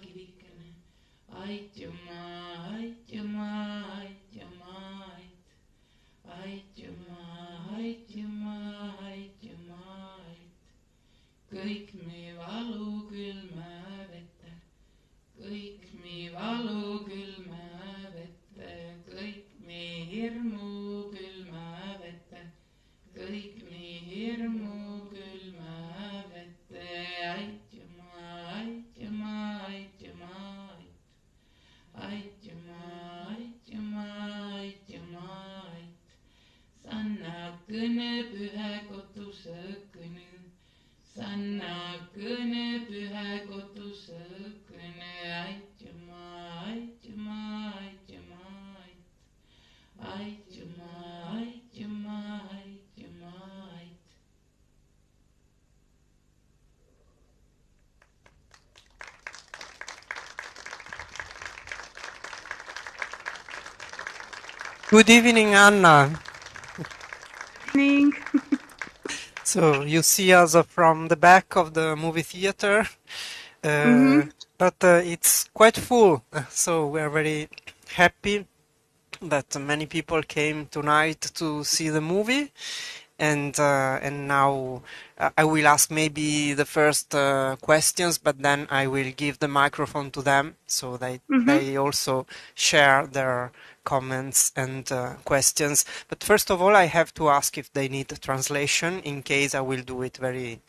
kivikene. Aitüma, aitüma, aitüma, aitüma, aitüma, aitüma, kõik mi valu külma vette, kõik mi valu külma vette, kõik mi hirmu külma vette, kõik mi hirmu külma vette, aitüma, aitüma, aitüma, aitüma, aitüma, aitüma, sanna kõne pühe kotuse kõne, sanna kõne pühe kotuse kõne, aitüma, aitüma, aitüma, aitüma, aitüma, aitüma, Good evening, Anna. Evening. So you see us from the back of the movie theater, but it's quite full, so we're very happy that many people came tonight to see the movie. And now I will ask maybe the first questions, but then I will give the microphone to them so they also share their comments and questions. But first of all, I have to ask if they need a translation. In case, I will do it very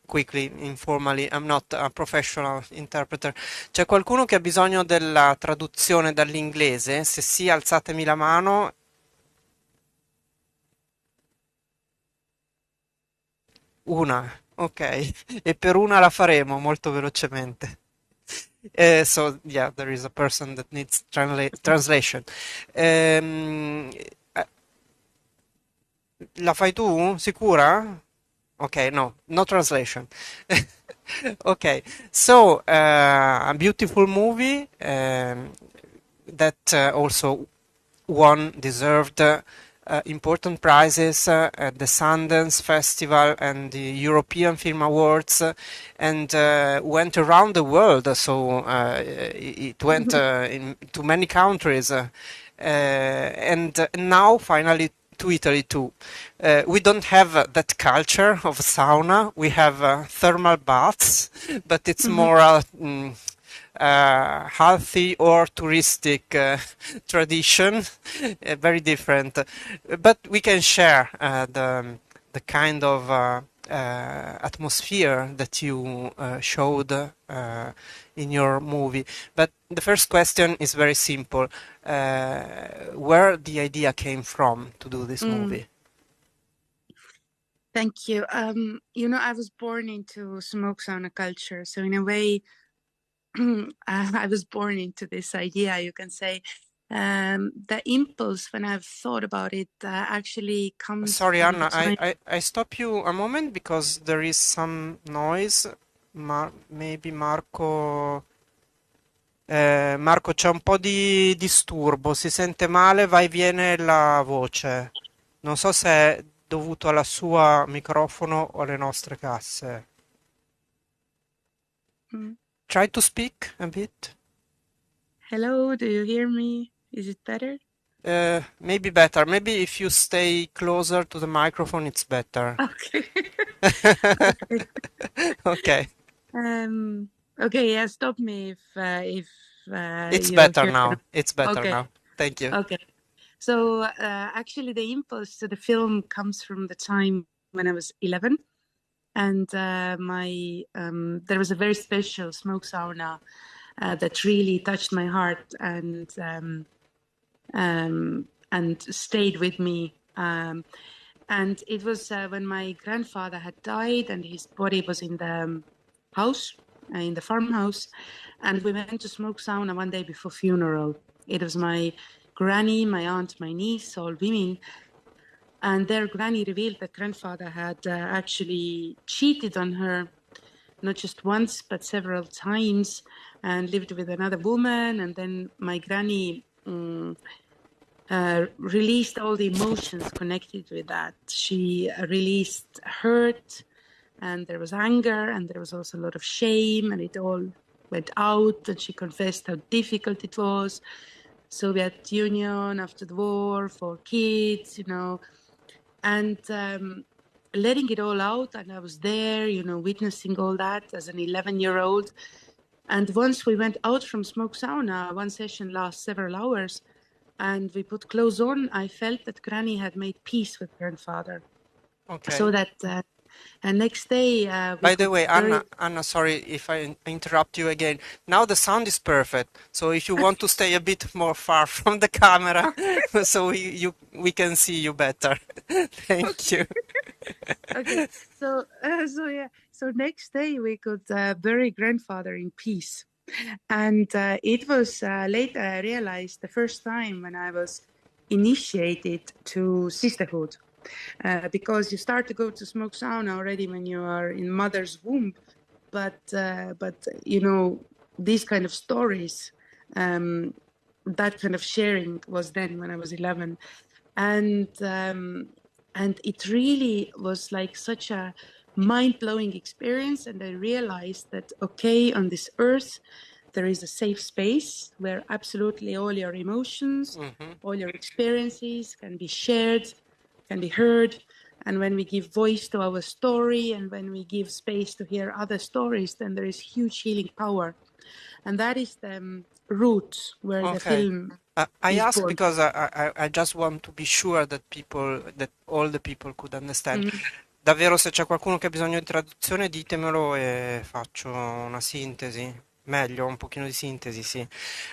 quickly, informally. I'm not a professional interpreter. C'è qualcuno che ha bisogno della traduzione dall'inglese? Se sì, alzatemi la mano. Una, ok. E per una la faremo molto velocemente. So, yeah, there is a person that needs translation. La fai tu? Sicura? Okay, no translation. Okay, so a beautiful movie that also won deserved important prizes at the Sundance Festival and the European Film Awards, and went around the world. So it went to many countries, and now finally to Italy too. We don't have that culture of sauna. We have thermal baths, but it's more healthy or touristic tradition, very different. But we can share the kind of atmosphere that you showed in your movie. But the first question is very simple. Where the idea came from to do this movie? Thank you. I was born into smoke sauna culture. So in a way, I was born into this idea, you can say. The impulse when I've thought about it actually comes Sorry, from Anna, I stop you a moment because there is some noise. Maybe Marco... Marco, c'è un po' di disturbo, si sente male, va e viene la voce. Non so se è dovuto al suo microfono o alle nostre casse. Try to speak a bit. Hello, do you hear me? Is it better? Maybe better. Maybe if you stay closer to the microphone, it's better. Okay. Okay. Okay, yeah, stop me if it's better now. It's better okay. now. Thank you. Okay. So actually the impulse to the film comes from the time when I was 11, and there was a very special smoke sauna that really touched my heart and stayed with me. And it was when my grandfather had died and his body was in the house, in the farmhouse, and we went to smoke sauna one day before funeral. It was my granny, my aunt, my niece, all women. And their granny revealed that grandfather had actually cheated on her, not just once, but several times, and lived with another woman. And then my granny released all the emotions connected with that. She released hurt, and there was anger, and there was also a lot of shame, and it all went out, and she confessed how difficult it was. Soviet Union after the war for kids, and letting it all out. And I was there, witnessing all that as an 11-year-old. And once we went out from smoke sauna, one session lasts several hours, and we put clothes on, I felt that Granny had made peace with grandfather. Okay. So that and next day By the way, Anna, sorry if I interrupt you again. Now the sound is perfect, so if you want to stay a bit more far from the camera, so we can see you better. Thank you. Okay, so next day we could bury grandfather in peace, and it was later I realized the first time when I was initiated to sisterhood. Because you start to go to smoke sauna already when you are in mother's womb, but these kind of stories, that kind of sharing was then when I was 11, and it really was like such a mind-blowing experience. And I realized that on this earth there is a safe space where absolutely all your emotions, all your experiences can be shared, can be heard. And when we give voice to our story, and when we give space to hear other stories, then there is huge healing power. And that is the root where the film I is ask born. because I just want to be sure that all the people could understand. Davvero, se c'è qualcuno che ha bisogno di traduzione, ditemelo e faccio una sintesi. Meglio, un pochino di sintesi, sì.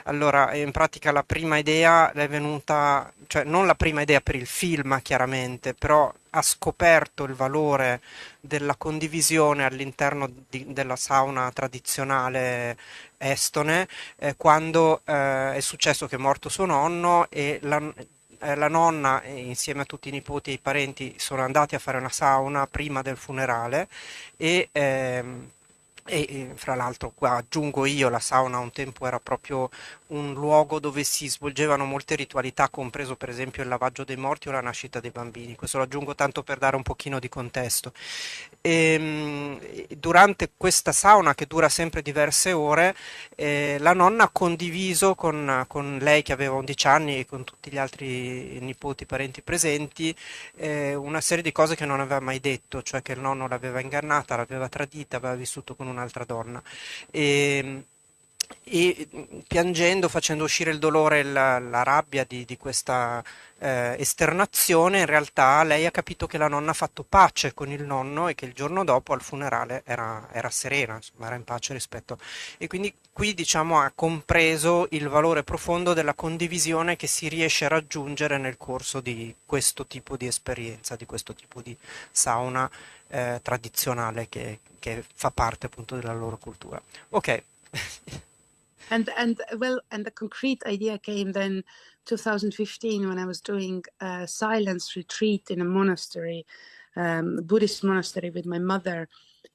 Allora, in pratica la prima idea è venuta, cioè non la prima idea per il film, chiaramente, però ha scoperto il valore della condivisione all'interno della sauna tradizionale estone, quando è successo che è morto suo nonno e la nonna insieme a tutti i nipoti e i parenti sono andati a fare una sauna prima del funerale e fra l'altro qua aggiungo io, la sauna un tempo era proprio un luogo dove si svolgevano molte ritualità, compreso per esempio il lavaggio dei morti o la nascita dei bambini. Questo lo aggiungo tanto per dare un pochino di contesto. Durante questa sauna, che dura sempre diverse ore, la nonna ha condiviso con lei, che aveva 11 anni, e con tutti gli altri nipoti, parenti presenti, una serie di cose che non aveva mai detto, cioè che il nonno l'aveva ingannata, l'aveva tradita, aveva vissuto con un'altra donna. E, e piangendo, facendo uscire il dolore e la rabbia di questa esternazione, in realtà lei ha capito che la nonna ha fatto pace con il nonno e che il giorno dopo al funerale era serena, insomma, era in pace rispetto. E quindi qui diciamo ha compreso il valore profondo della condivisione che si riesce a raggiungere nel corso di questo tipo di esperienza, di questo tipo di sauna tradizionale che fa parte appunto della loro cultura. Ok. And the concrete idea came then 2015 when I was doing a silence retreat in a monastery, Buddhist monastery, with my mother.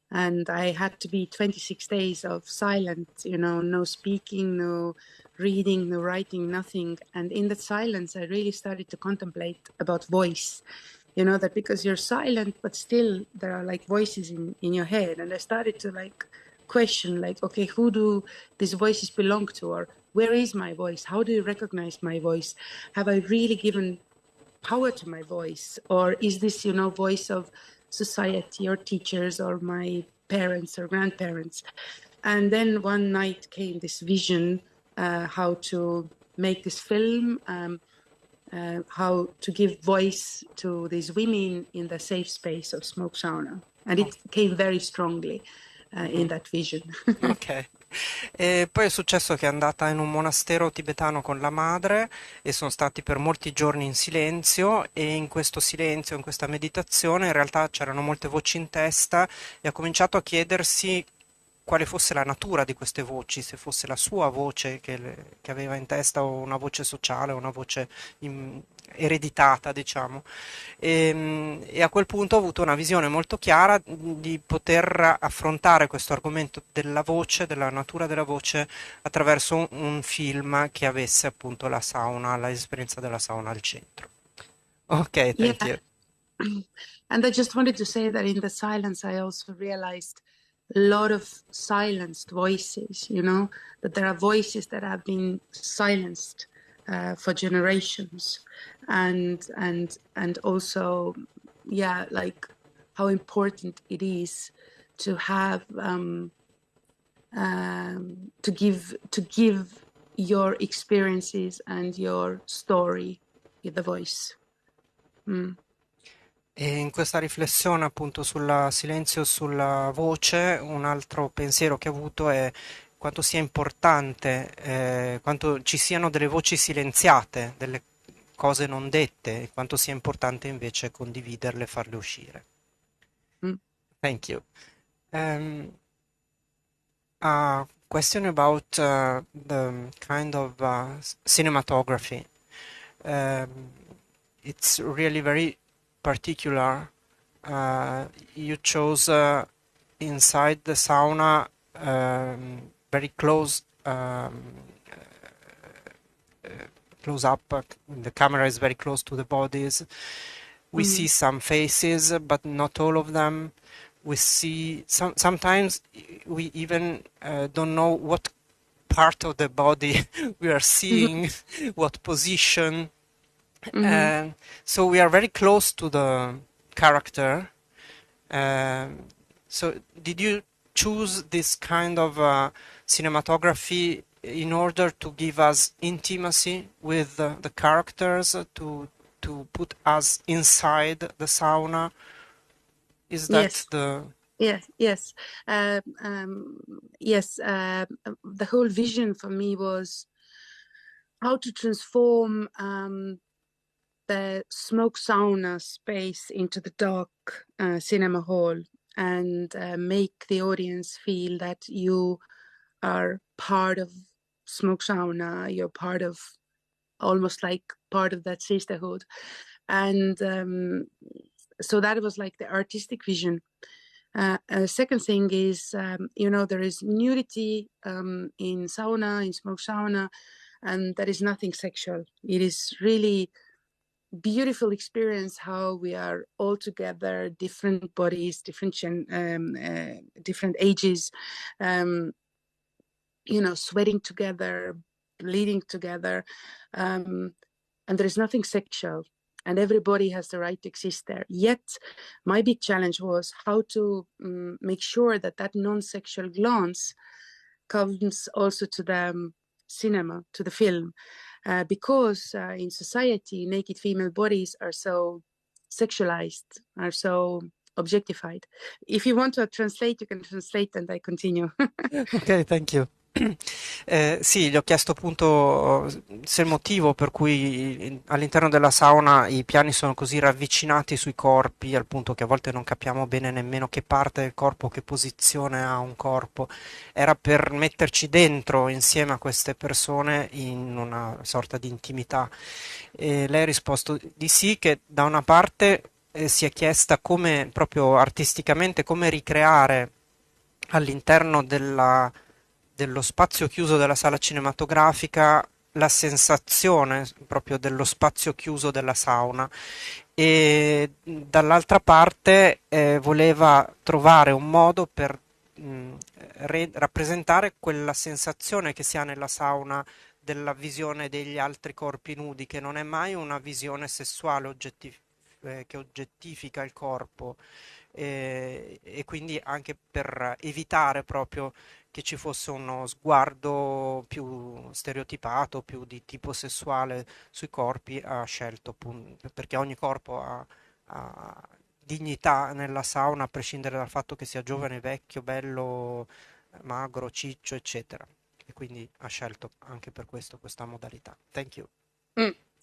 And I had to be 26 days of silence, no speaking, no reading, no writing, nothing. And in that silence, I really started to contemplate about voice, that because you're silent, but still there are like voices in your head. And I started to question, okay, who do these voices belong to? Or where is my voice? How do you recognize my voice? Have I really given power to my voice? Or is this, voice of society or teachers or my parents or grandparents? And then one night came this vision, how to make this film, how to give voice to these women in the safe space of smoke sauna. And it came very strongly in that vision. Ok. E poi è successo che è andata in un monastero tibetano con la madre e sono stati per molti giorni in silenzio, e in questo silenzio, in questa meditazione, in realtà c'erano molte voci in testa, e ha cominciato a chiedersi quale fosse la natura di queste voci, se fosse la sua voce che aveva in testa, o una voce sociale, o una voce ereditata, diciamo. E a quel punto ho avuto una visione molto chiara di poter affrontare questo argomento della voce, della natura della voce, attraverso un film che avesse appunto la sauna, l'esperienza della sauna al centro. Ok, thank you. And I just wanted to say that in the silence, I also realized lot of silenced voices, you know, that there are voices that have been silenced for generations, and also, yeah, like how important it is to have to give your experiences and your story with the voice. E in questa riflessione appunto sul silenzio e sulla voce, un altro pensiero che ho avuto è quanto sia importante, quanto ci siano delle voci silenziate, delle cose non dette, e quanto sia importante invece condividerle e farle uscire. Thank you. A question about the kind of cinematography. It's really very particular. You chose inside the sauna very close close up. The camera is very close to the bodies. We see some faces, but not all of them. We see sometimes we even don't know what part of the body we are seeing, what position. So we are very close to the character. So did you choose this kind of cinematography in order to give us intimacy with the characters, to put us inside the sauna? Is that Yes. the... Yes. Yes. The whole vision for me was how to transform the smoke sauna space into the dark cinema hall, and make the audience feel that you are part of smoke sauna. You're part of, almost like part of that sisterhood. And so that was like the artistic vision. Second thing is, you know, there is nudity in sauna, in smoke sauna, and that is nothing sexual. It is really beautiful experience how we are all together, different bodies, different ages, you know, sweating together, bleeding together, and there is nothing sexual, and everybody has the right to exist there. Yet my big challenge was how to make sure that that non-sexual glance comes also to the cinema, to the film, because in society naked female bodies are so sexualized, are so objectified. If you want to translate, you can translate, and I continue. Ok, thank you. Sì, gli ho chiesto appunto se il motivo per cui all'interno della sauna i piani sono così ravvicinati sui corpi, al punto che a volte non capiamo bene nemmeno che parte del corpo, che posizione ha un corpo, era per metterci dentro insieme a queste persone in una sorta di intimità. E lei ha risposto di sì, che da una parte si è chiesta come proprio artisticamente come ricreare all'interno dello spazio chiuso della sala cinematografica la sensazione proprio dello spazio chiuso della sauna, e dall'altra parte voleva trovare un modo per rappresentare quella sensazione che si ha nella sauna della visione degli altri corpi nudi, che non è mai una visione sessuale che oggettifica il corpo, e quindi anche per evitare proprio che ci fosse uno sguardo più stereotipato, più di tipo sessuale sui corpi, ha scelto appunto, perché ogni corpo ha dignità nella sauna, a prescindere dal fatto che sia giovane, vecchio, bello, magro, ciccio, eccetera. E quindi ha scelto anche per questo questa modalità. Thank you.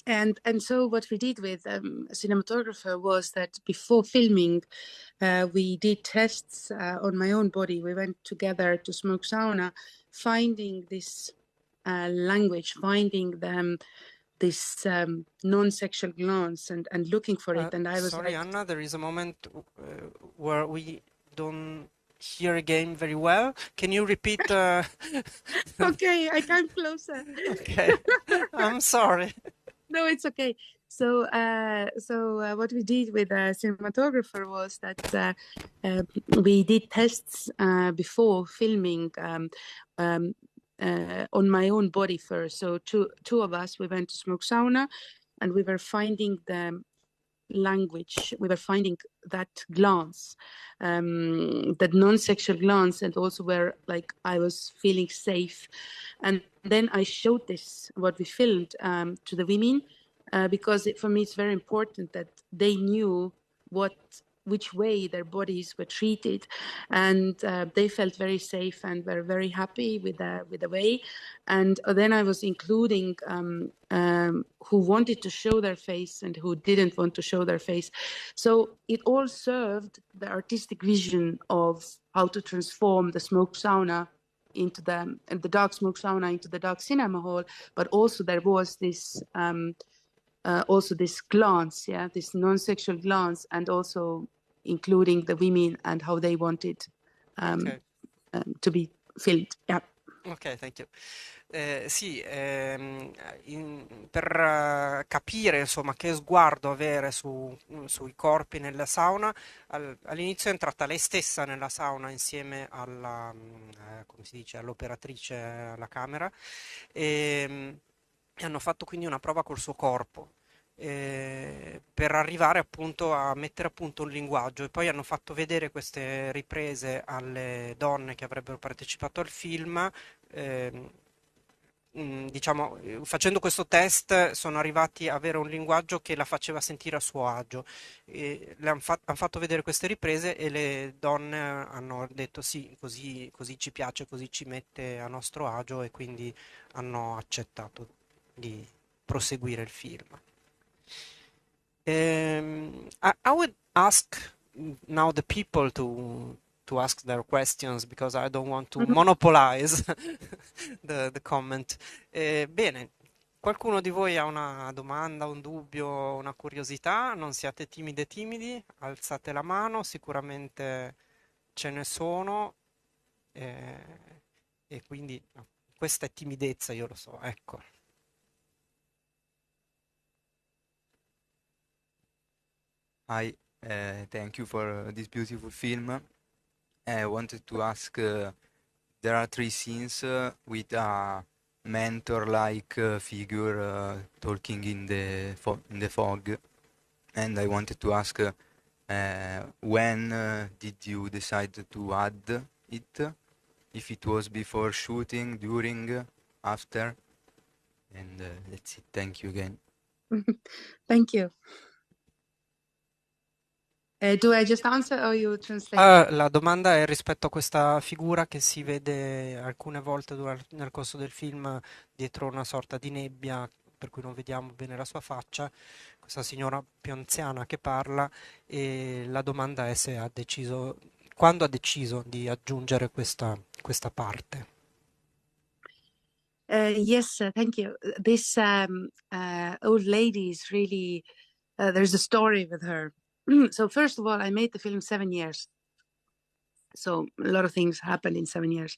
And so what we did with a cinematographer was that before filming, we did tests on my own body. We went together to smoke sauna, finding this language, finding this non-sexual glance, and looking for it. And I was sorry, like, Anna, there is a moment where we don't hear again very well. Can you repeat? okay, I come closer. Okay, I'm sorry. No, it's okay. What we did with the cinematographer was that we did tests before filming on my own body first. So two of us, we went to smoke sauna, and we were finding the language. We were finding that glance, that non-sexual glance, and also where like I was feeling safe. And then I showed this, what we filmed, to the women, because for me it's very important that they knew which way their bodies were treated, and they felt very safe and were very happy with the way. And then I was including who wanted to show their face and who didn't want to show their face. So it all served the artistic vision of how to transform the smoke sauna into the dark smoke sauna into the dark cinema hall. But also there was this this glance, this non-sexual glance, and also including the women and how they wanted to be filmed. Yeah. Ok, thank you. Sì, per capire insomma che sguardo avere sui corpi nella sauna, all'inizio è entrata lei stessa nella sauna insieme come si dice, all'operatrice alla camera e hanno fatto quindi una prova col suo corpo. Per arrivare appunto a mettere a punto un linguaggio, e poi hanno fatto vedere queste riprese alle donne che avrebbero partecipato al film. Diciamo, facendo questo test sono arrivati a avere un linguaggio che la faceva sentire a suo agio. Han fatto vedere queste riprese e le donne hanno detto sì, così ci piace, così ci mette a nostro agio, e quindi hanno accettato di proseguire il film. I would ask now the people to ask their questions, because I don't want to monopolize the comment. Bene, qualcuno di voi ha una domanda, un dubbio, una curiosità? Non siate timide timidi, alzate la mano, sicuramente ce ne sono, e quindi no, questa è timidezza, io lo so, ecco. Hi, thank you for this beautiful film. I wanted to ask, there are 3 scenes with a mentor-like figure talking in the fog, and I wanted to ask when did you decide to add it? If it was before shooting, during, after, and that's it. Thank you again. Thank you. Do I just answer or you translate? La domanda è rispetto a questa figura che si vede alcune volte nel corso del film dietro una sorta di nebbia, per cui non vediamo bene la sua faccia, questa signora più anziana che parla, e la domanda è se quando ha deciso di aggiungere questa parte. Yes, thank you. This old lady is really, there's a story with her. So first of all, I made the film 7 years. So a lot of things happened in 7 years.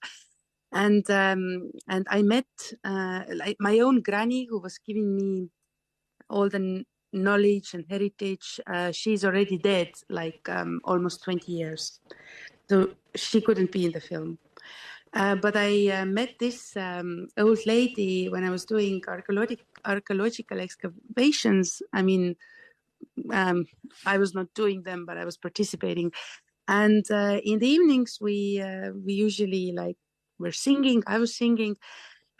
And I met like my own granny, who was giving me all the knowledge and heritage. She's already dead, like almost 20 years. So she couldn't be in the film. But I met this old lady when I was doing archaeological excavations. I mean, I was not doing them, but I was participating. And in the evenings, we usually were singing. I was singing,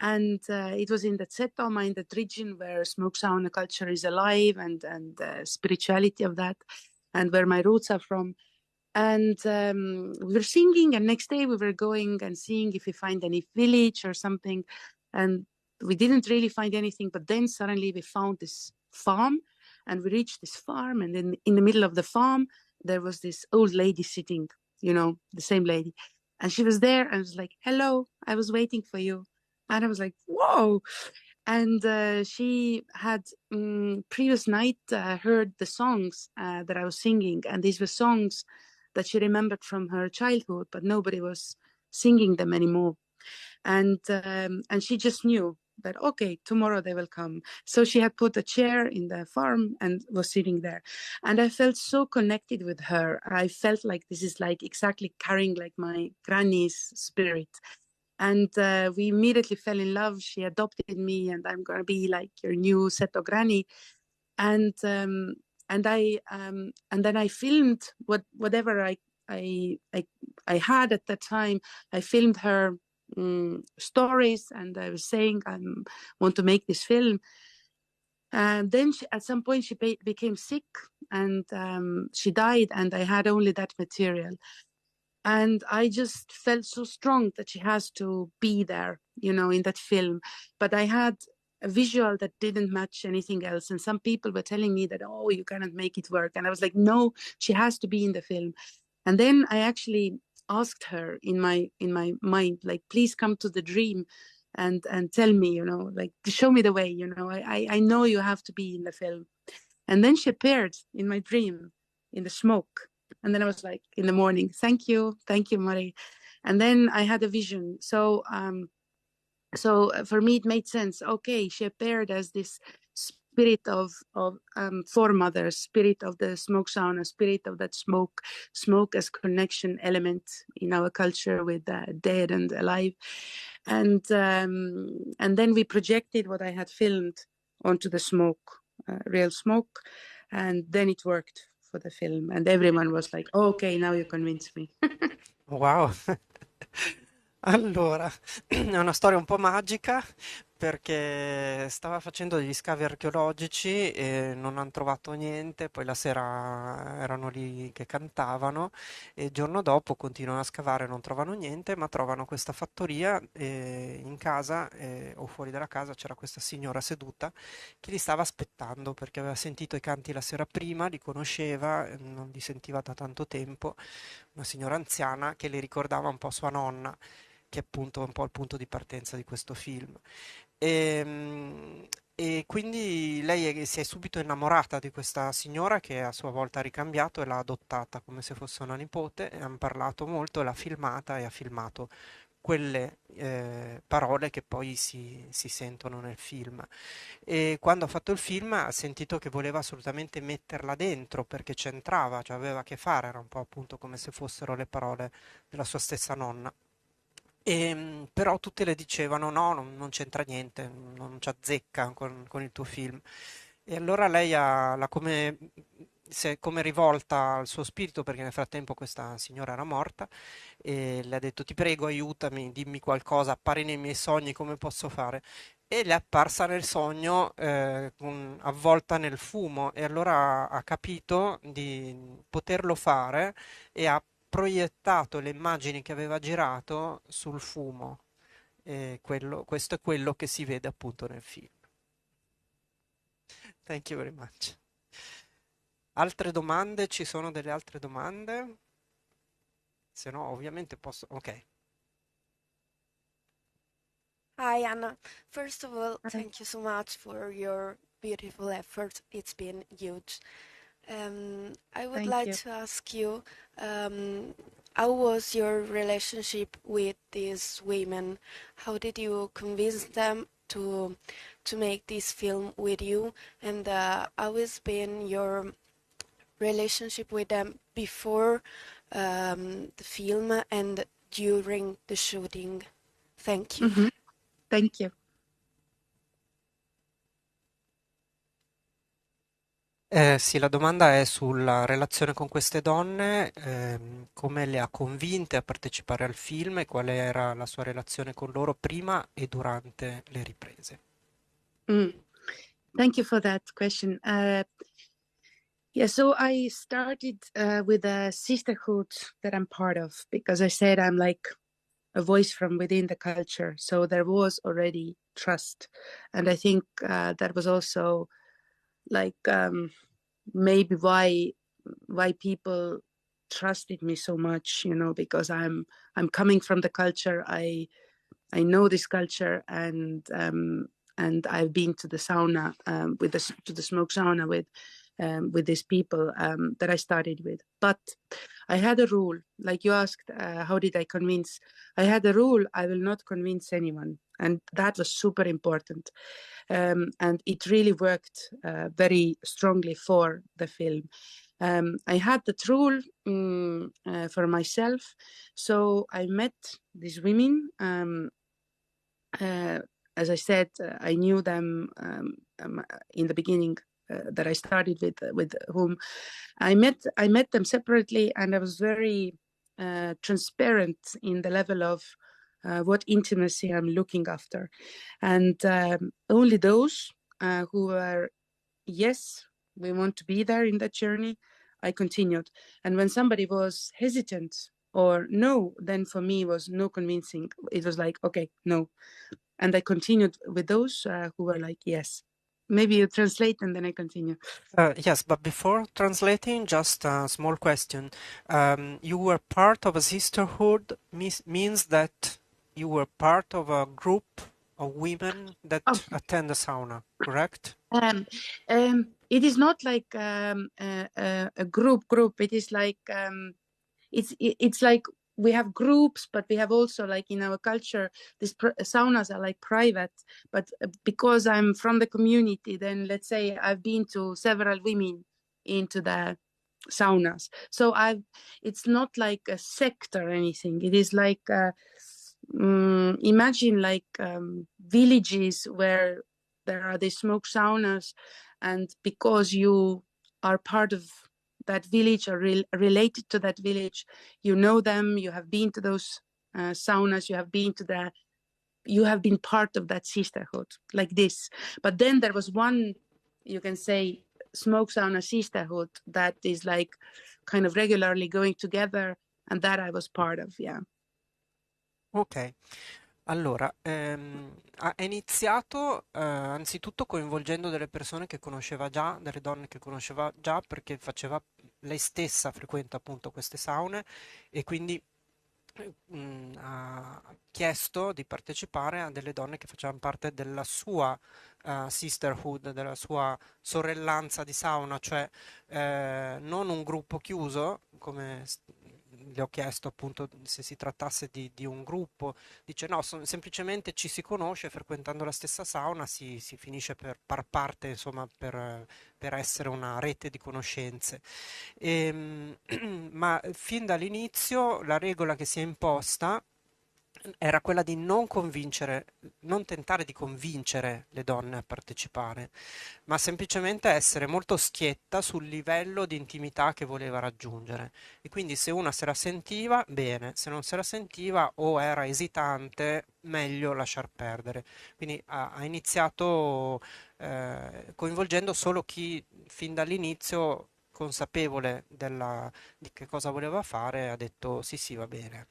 and it was in the Zetoma, in that region where smoke sauna culture is alive, and spirituality of that, and where my roots are from. And we were singing, and next day we were going and seeing if we find any village or something. And we didn't really find anything, but then suddenly we found this farm, and we reached this farm, and then in the middle of the farm, there was this old lady sitting, the same lady. And she was there, and I was like, hello, I was waiting for you. And I was like, whoa. And she had previous night heard the songs that I was singing, and these were songs that she remembered from her childhood, but nobody was singing them anymore. And she just knew that, okay, tomorrow they will come. So she had put a chair in the farm and was sitting there. And I felt so connected with her. I felt like this is like exactly carrying like my granny's spirit. And we immediately fell in love. She adopted me, and I'm going to be like your new Seto granny. And then I filmed whatever I had at that time. I filmed her stories, and I was saying I want to make this film. And then at some point she became sick, and she died, and I had only that material. And I just felt so strong that she has to be there, in that film. But I had a visual that didn't match anything else. And some people were telling me that, oh, you cannot make it work. And I was like, no, she has to be in the film. And then I actually asked her in my mind, like, please come to the dream and tell me, like, show me the way, I know you have to be in the film. And then she appeared in my dream in the smoke. And then I was like, in the morning, thank you, Mari. And then I had a vision. So for me, it made sense. Okay, she appeared as this spirit of foremother, spirit of the smoke sauna, spirit of that smoke as connection element in our culture with dead and alive. And then we projected what I had filmed onto the smoke, real smoke, and then it worked for the film. And everyone was like, oh, okay, now you convinced me. Wow. Allora, è una storia un po' magica perché stava facendo degli scavi archeologici e non hanno trovato niente, poi la sera erano lì che cantavano e il giorno dopo continuano a scavare, non trovano niente, ma trovano questa fattoria e in casa o fuori dalla casa c'era questa signora seduta che li stava aspettando perché aveva sentito i canti la sera prima, li conosceva, non li sentiva da tanto tempo, una signora anziana che le ricordava un po' sua nonna, che è appunto un po' il punto di partenza di questo film. E quindi si è subito innamorata di questa signora che a sua volta ha ricambiato e l'ha adottata come se fosse una nipote e hanno parlato molto, l'ha filmata e ha filmato quelle parole che poi si sentono nel film. E quando ha fatto il film ha sentito che voleva assolutamente metterla dentro perché c'entrava, cioè aveva a che fare, era un po' appunto come se fossero le parole della sua stessa nonna. Però tutte le dicevano no, non c'entra niente, non ci azzecca con il tuo film. E allora lei si è come rivolta al suo spirito perché nel frattempo questa signora era morta e le ha detto ti prego aiutami, dimmi qualcosa, appari nei miei sogni, come posso fare? E le è apparsa nel sogno avvolta nel fumo e allora ha capito di poterlo fare e ha proiettato le immagini che aveva girato sul fumo. E questo è quello che si vede appunto nel film. Thank you very much. Altre domande? Ci sono delle altre domande? Se no, ovviamente posso. Ok. Hi, Anna. First of all, Hi. thank you so much for your beautiful effort. It's been huge. I would Thank like you. to ask you, how was your relationship with these women? How did you convince them to make this film with you? And how has been your relationship with them before the film and during the shooting? Thank you. Mhm. Thank you. Sì, la domanda è sulla relazione con queste donne, come le ha convinte a partecipare al film e quale era la sua relazione con loro prima e durante le riprese. Thank you for that question. Yeah, so I started with a sisterhood that I'm part of because I said I'm like a voice from within the culture. So there was already trust. And I think that was also like maybe why people trusted me so much, because I'm coming from the culture. I know this culture, and I've been to the sauna to the smoke sauna with these people that I started with. But I had a rule, like you asked, how did I convince? I had a rule, I will not convince anyone. And that was super important. And it really worked very strongly for the film. I had that rule for myself. So I met these women. As I said, I knew them in the beginning that I started with whom I met them separately, and I was very transparent in the level of what intimacy I'm looking after. And only those who were, yes, we want to be there in that journey, I continued. And when somebody was hesitant or no, then for me was no convincing. It was like, okay, no. And I continued with those who were like, yes. Maybe you translate and then I continue. Yes, but before translating, just a small question. You were part of a sisterhood means that you were part of a group of women that Oh. attend the sauna, correct? It is not like a group. It is like it's like we have groups, but we have also, like in our culture, these saunas are like private. But because I'm from the community, then let's say I've been to several women into the saunas. So it's not like a sect or anything. It is like imagine like villages where there are these smoke saunas, and because you are part of that village or related to that village, you know them, you have been to those saunas, you have been part of that sisterhood like this. But then there was one, you can say, smoke sauna sisterhood that is like kind of regularly going together, and that I was part of. Yeah. Ok, allora, ha iniziato anzitutto coinvolgendo delle persone che conosceva già, delle donne che conosceva già, perché faceva lei stessa frequenta appunto queste saune e quindi ha chiesto di partecipare a delle donne che facevano parte della sua sisterhood, della sua sorellanza di sauna, cioè non un gruppo chiuso, come le ho chiesto appunto se si trattasse di un gruppo, dice no, semplicemente ci si conosce, frequentando la stessa sauna si finisce per far parte, insomma, per essere una rete di conoscenze. Ma fin dall'inizio la regola che si è imposta era quella di non convincere, non tentare di convincere le donne a partecipare, ma semplicemente essere molto schietta sul livello di intimità che voleva raggiungere. E quindi se una se la sentiva, bene, se non se la sentiva o era esitante, meglio lasciar perdere. Quindi ha iniziato coinvolgendo solo chi fin dall'inizio consapevole di che cosa voleva fare, ha detto sì, sì, va bene.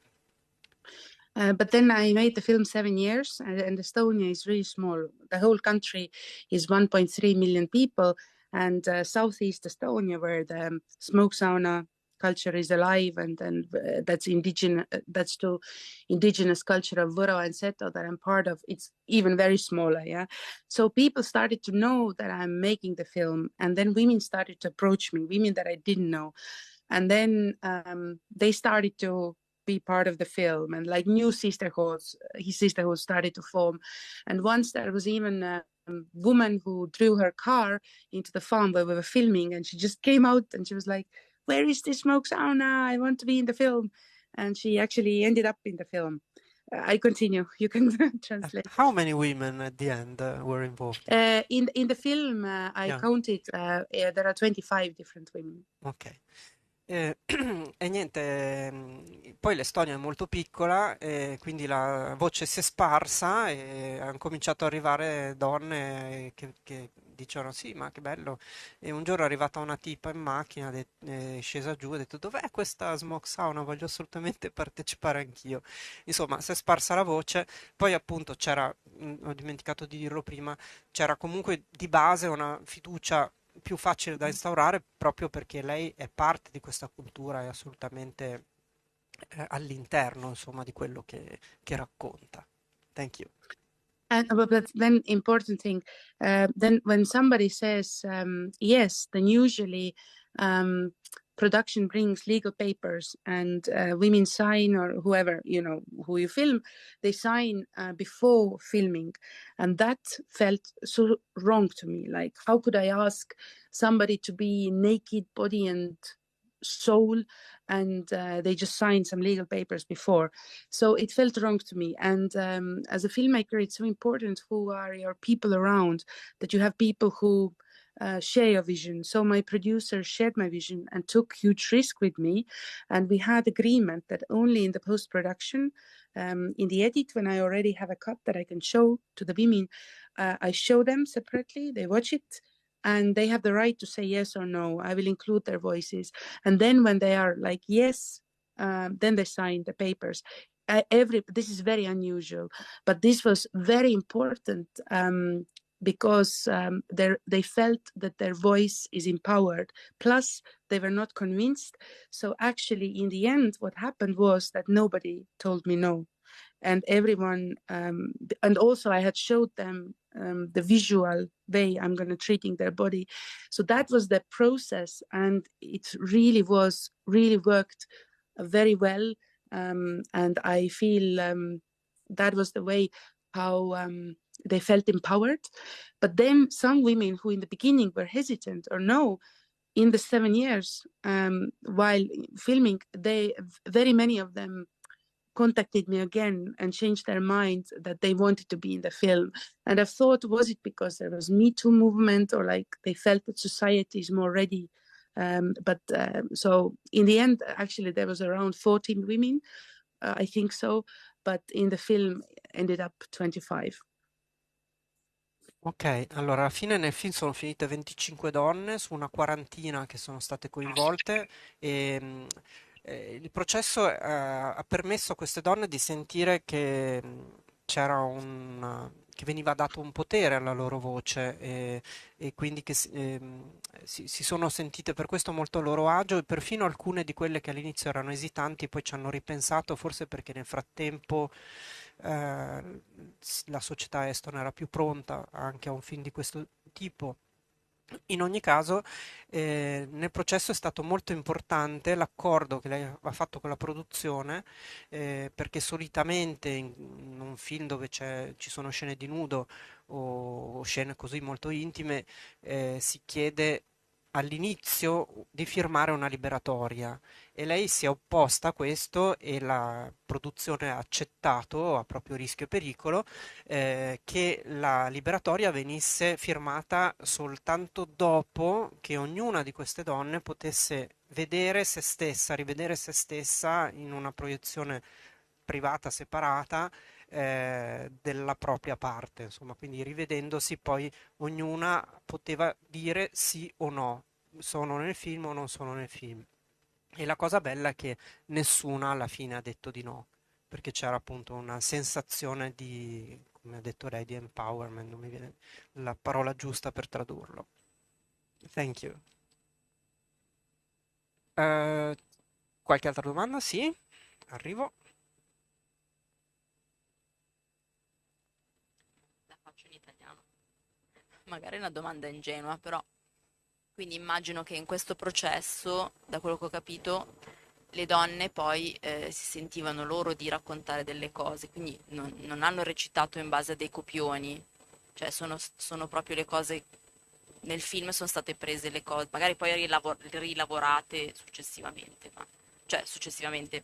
But then I made the film 7 years, and Estonia is really small. The whole country is 1.3 million people, and Southeast Estonia, where the smoke sauna culture is alive, and that's indigenous. That's to indigenous culture of Vuro and Seto that I'm part of. It's even very smaller, yeah. So people started to know that I'm making the film, and then women started to approach me, women that I didn't know, and then they started to be part of the film, and like new sisterhoods, his sisterhood started to form. And once there was even a woman who drew her car into the farm where we were filming, and she just came out and she was like, where is this smoke sauna? I want to be in the film. And she actually ended up in the film. I continue. You can translate. How many women at the end were involved? In the film, I Yeah. counted, there are 25 different women. Ok. E niente, poi l'Estonia è molto piccola e quindi la voce si è sparsa e hanno cominciato ad arrivare donne che dicevano sì, ma che bello. E un giorno è arrivata una tipa in macchina, è scesa giù, ha detto dov'è questa smoke sauna? Voglio assolutamente partecipare anch'io. Insomma, si è sparsa la voce, poi appunto c'era, ho dimenticato di dirlo prima, c'era comunque di base una fiducia più facile da instaurare proprio perché lei è parte di questa cultura, è assolutamente all'interno, insomma, di quello che racconta. Thank you. And but then important thing, then when somebody says yes, then usually production brings legal papers, and women sign, or whoever, you know, who you film, they sign before filming, and that felt so wrong to me. Like, how could I ask somebody to be naked, body and soul, and they just signed some legal papers before? So it felt wrong to me. And as a filmmaker, it's so important who are your people around, that you have people who share your vision. So my producer shared my vision and took huge risk with me, and we had agreement that only in the post-production, in the edit, when I already have a cut that I can show to the women, I show them separately, they watch it, and they have the right to say yes or no. I will include their voices. And then when they are like, yes, then they sign the papers. This is very unusual, but this was very important because they felt that their voice is empowered. Plus, they were not convinced. So actually, in the end, what happened was that nobody told me no. And everyone, and also I had showed them the visual way I'm going to treating their body. So that was the process, and it really worked very well. And I feel that was the way how they felt empowered. But then some women who in the beginning were hesitant or no, in the 7 years while filming, very many of them contacted me again and changed their mind that they wanted to be in the film. And I thought, was it because there was Me Too movement, or like they felt that society is more ready? So in the end, actually, there was around 40 women, I think so, but in the film ended up 25. Ok, allora alla fine nel film sono finite 25 donne su una quarantina che sono state coinvolte e il processo ha permesso a queste donne di sentire che che veniva dato un potere alla loro voce e quindi che si sono sentite per questo molto a loro agio, e perfino alcune di quelle che all'inizio erano esitanti poi ci hanno ripensato, forse perché nel frattempo la società estone era più pronta anche a un film di questo tipo. In ogni caso, nel processo è stato molto importante l'accordo che lei ha fatto con la produzione, perché solitamente in un film dove ci sono scene di nudo o scene così molto intime, si chiede all'inizio di firmare una liberatoria, e lei si è opposta a questo e la produzione ha accettato a proprio rischio e pericolo che la liberatoria venisse firmata soltanto dopo che ognuna di queste donne potesse vedere se stessa, rivedere se stessa in una proiezione privata, separata, della propria parte, insomma, quindi rivedendosi poi ognuna poteva dire sì o no, sono nel film o non sono nel film. E la cosa bella è che nessuna alla fine ha detto di no, perché c'era appunto una sensazione di, come ha detto lei, di empowerment, non mi viene la parola giusta per tradurlo. Thank you. Qualche altra domanda? Sì, arrivo. La faccio in italiano. Magari è una domanda ingenua, però quindi immagino che in questo processo, da quello che ho capito, le donne poi si sentivano loro di raccontare delle cose, quindi non hanno recitato in base a dei copioni, cioè sono proprio le cose nel film, sono state prese le cose, magari poi rilavorate successivamente, cioè successivamente,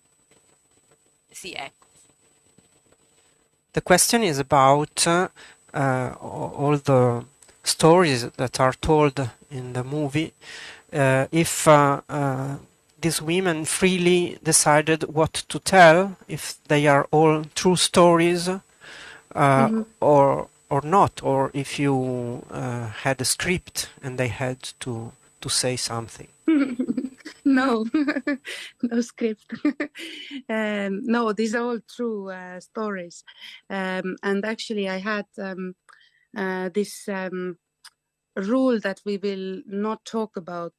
sì, ecco. The question is about all the stories that are told in the movie. If these women freely decided what to tell, if they are all true stories, or not, or if you had a script and they had to say something. No, no script. No, these are all true stories. And actually, I had this rule that we will not talk about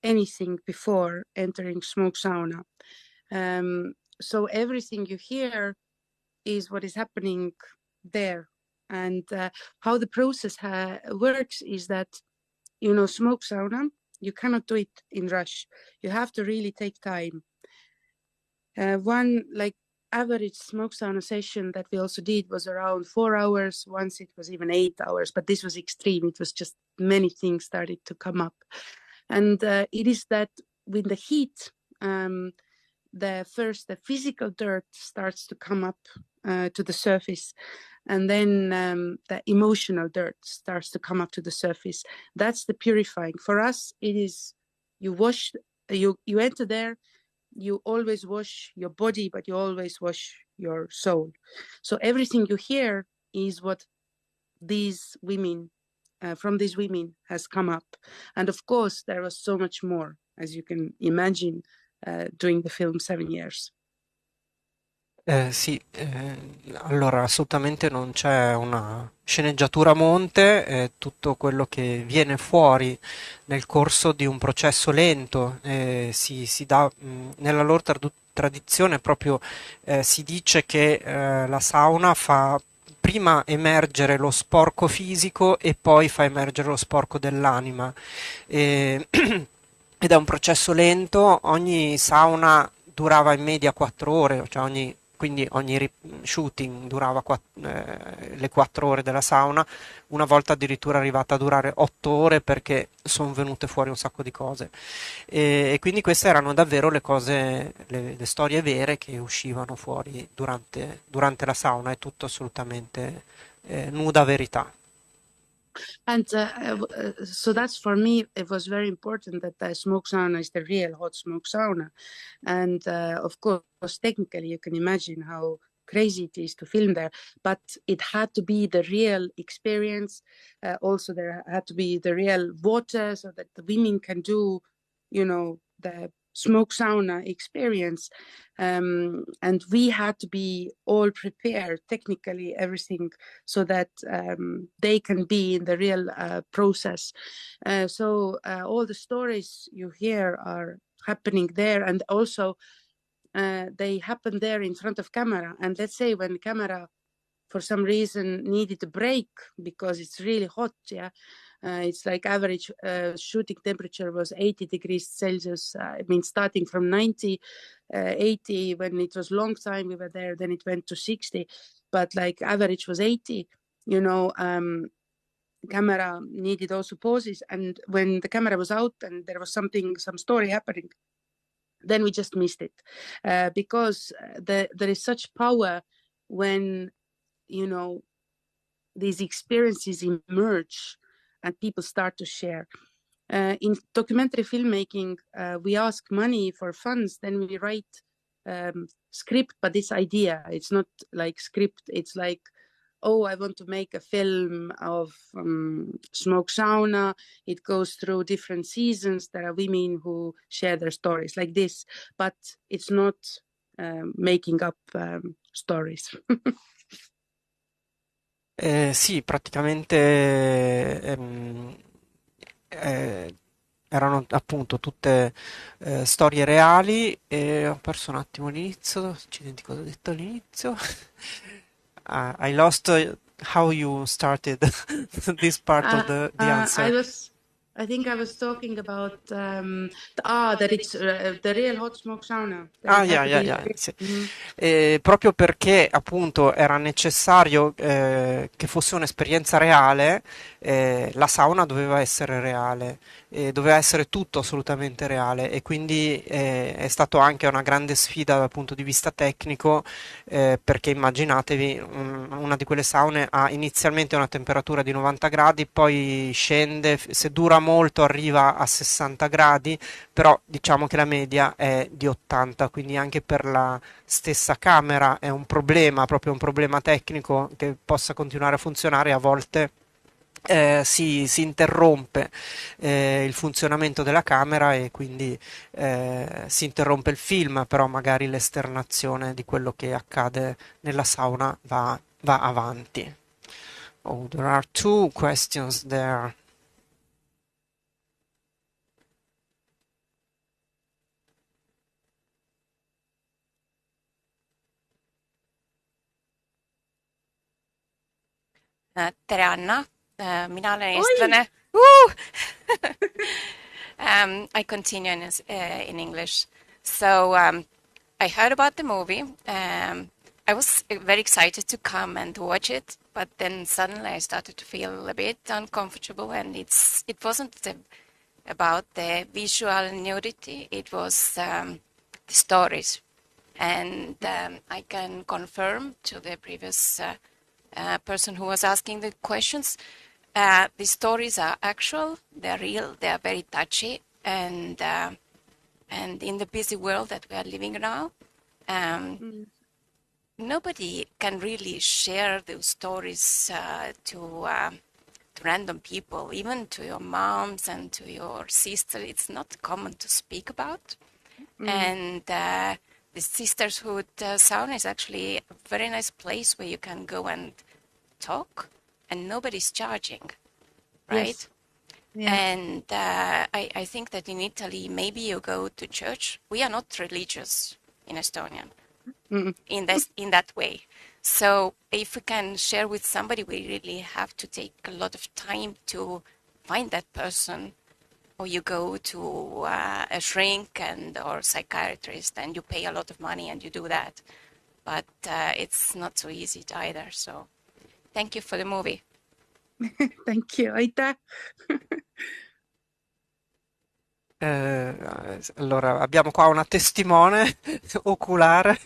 anything before entering smoke sauna. So everything you hear is what is happening there And how the process works is that, smoke sauna, you cannot do it in rush. You have to really take time. One average smoke sauna session that we also did was around 4 hours. Once it was even 8 hours, but this was extreme. It was just many things started to come up. And it is that with the heat, the physical dirt starts to come up to the surface, and then the emotional dirt starts to come up to the surface. That's the purifying. For us, it is you enter there, you always wash your body, but you always wash your soul. So everything you hear is what these women, from these women, has come up. And of course, there was so much more, as you can imagine, doing the film 7 years. Sì, allora assolutamente non c'è una sceneggiatura a monte, tutto quello che viene fuori nel corso di un processo lento, si dà, nella loro tradizione proprio si dice che la sauna fa prima emergere lo sporco fisico e poi fa emergere lo sporco dell'anima. E- Ed è un processo lento, ogni sauna durava in media 4 ore, cioè quindi ogni shooting durava le 4 ore della sauna, una volta addirittura arrivata a durare 8 ore perché sono venute fuori un sacco di cose. E quindi queste erano davvero le cose, le storie vere che uscivano fuori durante la sauna, è tutto assolutamente nuda verità. And so that's, for me, it was very important that the smoke sauna is the real hot smoke sauna. And of course, technically, you can imagine how crazy it is to film there, but it had to be the real experience. Also, there had to be the real water so that the women can do, the smoke sauna experience. And we had to be all prepared, technically, everything, so that they can be in the real process. So all the stories you hear are happening there, and also they happen there in front of camera. And let's say when camera for some reason needed a break because it's really hot, it's like average shooting temperature was 80 degrees Celsius. I mean, starting from 90, 80, when it was long time we were there, then it went to 60, but like average was 80, camera needed also pauses. And when the camera was out and there was some story happening, then we just missed it, because there is such power when, these experiences emerge and people start to share. In documentary filmmaking, we ask money for funds, then we write script, but this idea, it's not like script, it's like, oh, I want to make a film of smoke sauna. It goes through different seasons. There are women who share their stories like this, but it's not making up stories. Sì, praticamente erano appunto tutte storie reali e ho perso un attimo l'inizio, accidenti, cosa ho detto all'inizio? I lost how you started this part of the answer. I think I was talking about that it's the real hot smoke sauna. Sì. Proprio perché appunto era necessario che fosse un'esperienza reale, la sauna doveva essere reale, doveva essere tutto assolutamente reale e quindi è stato anche una grande sfida dal punto di vista tecnico, perché immaginatevi una di quelle saune ha inizialmente una temperatura di 90 gradi, poi scende, se dura molto arriva a 60 gradi, però diciamo che la media è di 80, quindi anche per la stessa camera è un problema, proprio un problema tecnico che possa continuare a funzionare. A volte si interrompe il funzionamento della camera e quindi si interrompe il film, però magari l'esternazione di quello che accade nella sauna va avanti. Oh, there are two questions there. Tere Anna, mina olen Oi! eestlane. I continue in English. So I heard about the movie. I was very excited to come and watch it, but then suddenly I started to feel a bit uncomfortable, and it wasn't about the visual nudity. It was the stories, and I can confirm to the previous person who was asking the questions. The stories are actual, they're real, they are very touchy, and in the busy world that we are living now, nobody can really share those stories to random people, even to your moms and to your sister. It's not common to speak about. And the Sisterhood Sauna is actually a very nice place where you can go and talk, and nobody's charging, right? Yes. Yeah. And I think that in Italy, maybe you go to church. We are not religious in Estonia in that way. So if we can share with somebody, we really have to take a lot of time to find that person. Or you go to a shrink or psychiatrist, and you pay a lot of money and you do that. But it's not so easy either. So thank you for the movie. Thank you. Aitäh. Allora, abbiamo qua una testimone oculare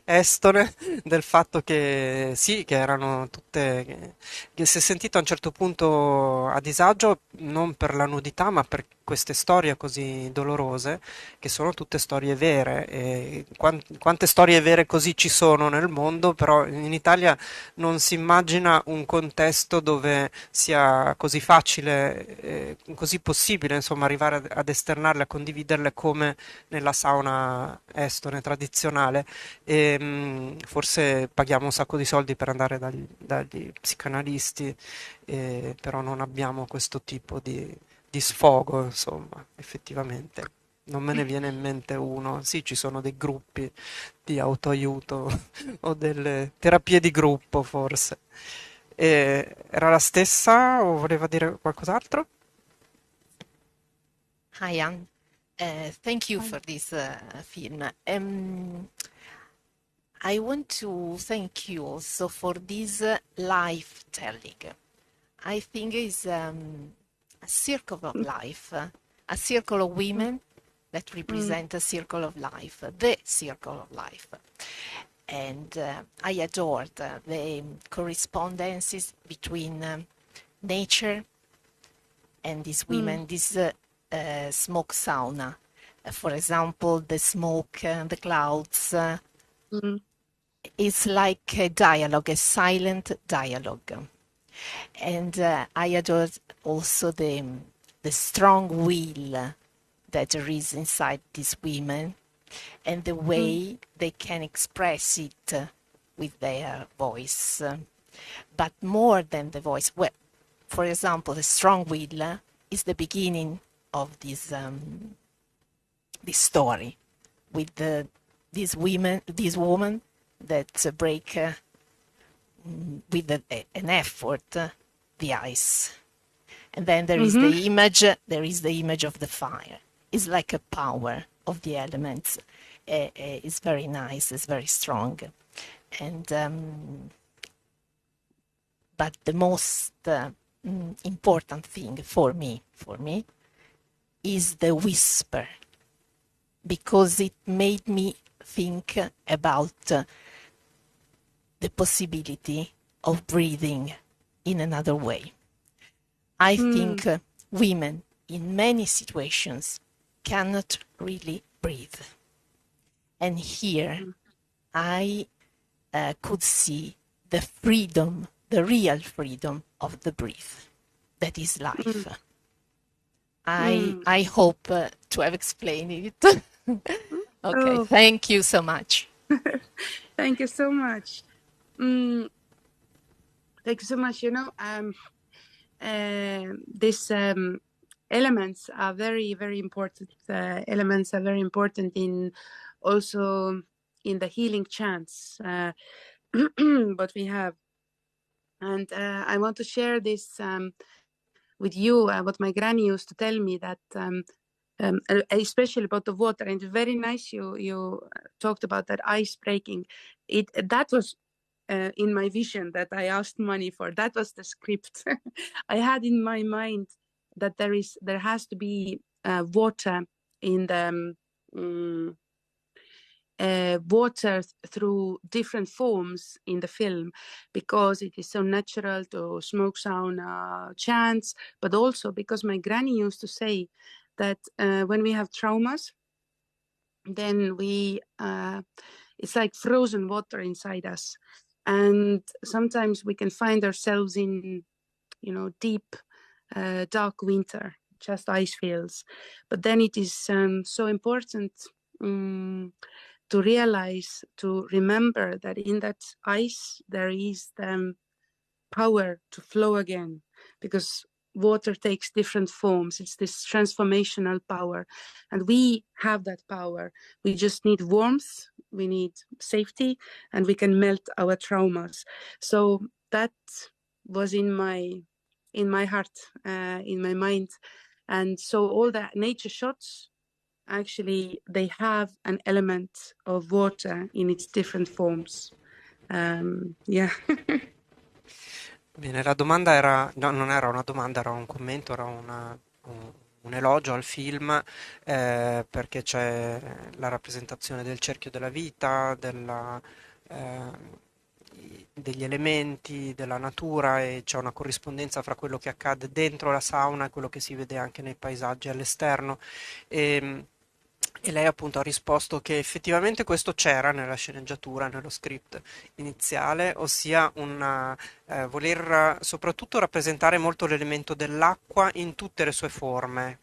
estone del fatto che sì, che erano tutte, che si è sentito a un certo punto a disagio non per la nudità, ma per queste storie così dolorose, che sono tutte storie vere. E quante storie vere così ci sono nel mondo, però in Italia non si immagina un contesto dove sia così facile, così possibile, insomma, arrivare ad esternarle, a condividerle come nella sauna estone tradizionale. E forse paghiamo un sacco di soldi per andare dagli psicanalisti, però non abbiamo questo tipo di sfogo, insomma, effettivamente. Non me ne viene in mente uno. Sì, ci sono dei gruppi di autoaiuto o delle terapie di gruppo, forse. Era la stessa o voleva dire qualcos'altro? Hi, Anne. Thank you for this film. I want to thank you also for this life telling. I think it's a circle of life, a circle of women that represent a circle of life, the circle of life. And I adored the correspondences between nature and these women, this smoke sauna. For example, the smoke, the clouds. It's like a dialogue, a silent dialogue. And I adored also the strong will that there is inside these women, and the way they can express it with their voice. But more than the voice, well, for example, the strong will is the beginning of this story with these women that break with an effort the ice. And then there is the image of the fire. It's like a power of the elements. It's very nice, it's very strong. And but the most important thing for me is the whisper, because it made me think about the possibility of breathing in another way. I think women in many situations cannot really breathe. And here I could see the freedom, the real freedom of the breath. That is life. I hope to have explained it. Okay, thank you so much. Thank you so much. Thank you so much. You know, these elements are very, very important. Elements are very important in also in the healing chants. But we have And I want to share this with you, what my granny used to tell me, that especially about the water. And very nice you talked about that ice breaking. That was in my vision that I asked money for. That was the script. I had in my mind that there has to be water in the water through different forms in the film, because it is so natural to smoke sauna chants, but also because my granny used to say that when we have traumas, then it's like frozen water inside us, and sometimes we can find ourselves in deep dark winter, just ice fields. But then it is so important to realize, to remember that in that ice there is power to flow again, because water takes different forms. It's this transformational power, and we have that power. We just need warmth, we need safety, and we can melt our traumas. So that was in my heart, in my mind. And so all the nature shots, actually, they have an element of water in its different forms. Yeah. Bene, la domanda era, no, non era una domanda, era un commento, era un elogio al film, perché c'è la rappresentazione del cerchio della vita, eh, degli elementi, della natura, e c'è una corrispondenza fra quello che accade dentro la sauna e quello che si vede anche nei paesaggi all'esterno. E, e lei appunto ha risposto che effettivamente questo c'era nella sceneggiatura, nello script iniziale, ossia voler soprattutto rappresentare molto l'elemento dell'acqua in tutte le sue forme.